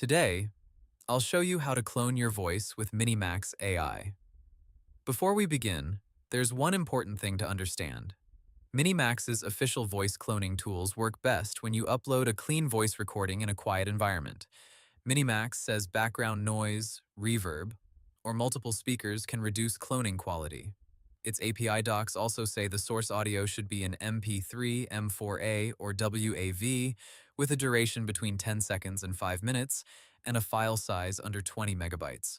Today, I'll show you how to clone your voice with MiniMax AI. Before we begin, there's one important thing to understand. MiniMax's official voice cloning tools work best when you upload a clean voice recording in a quiet environment. MiniMax says background noise, reverb, or multiple speakers can reduce cloning quality. Its API docs also say the source audio should be in MP3, M4A, or WAV with a duration between 10 seconds and 5 minutes and a file size under 20 megabytes.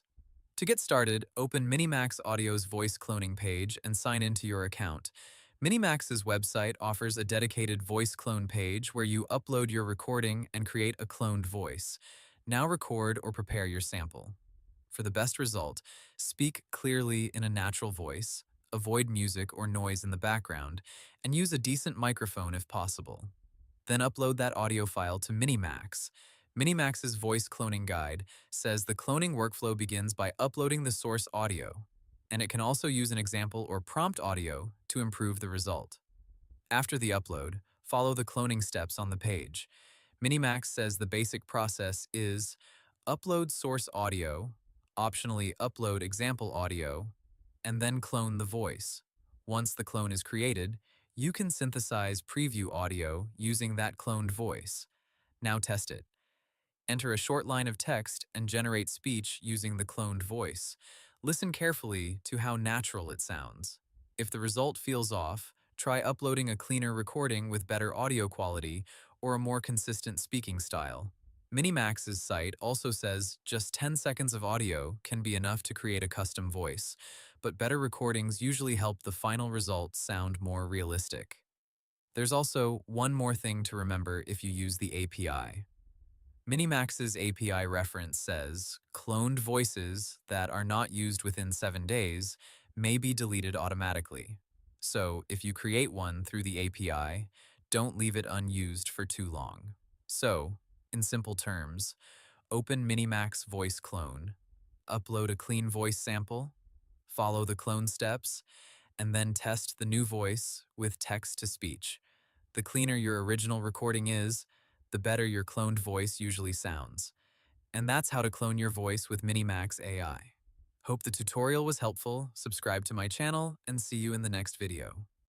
To get started, open MiniMax Audio's voice cloning page and sign into your account. MiniMax's website offers a dedicated voice clone page where you upload your recording and create a cloned voice. Now record or prepare your sample. For the best result, speak clearly in a natural voice, avoid music or noise in the background, and use a decent microphone if possible. Then upload that audio file to MiniMax. MiniMax's voice cloning guide says the cloning workflow begins by uploading the source audio, and it can also use an example or prompt audio to improve the result. After the upload, follow the cloning steps on the page. MiniMax says the basic process is upload source audio, optionally upload example audio, and then clone the voice. Once the clone is created, you can synthesize preview audio using that cloned voice. Now test it. Enter a short line of text and generate speech using the cloned voice. Listen carefully to how natural it sounds. If the result feels off, try uploading a cleaner recording with better audio quality or a more consistent speaking style. MiniMax's site also says just 10 seconds of audio can be enough to create a custom voice, but better recordings usually help the final result sound more realistic. There's also one more thing to remember if you use the API. MiniMax's API reference says cloned voices that are not used within 7 days may be deleted automatically. So if you create one through the API, don't leave it unused for too long. So, in simple terms, open MiniMax Voice Clone, upload a clean voice sample, follow the clone steps, and then test the new voice with text-to-speech. The cleaner your original recording is, the better your cloned voice usually sounds. And that's how to clone your voice with MiniMax AI. Hope the tutorial was helpful, subscribe to my channel, and see you in the next video.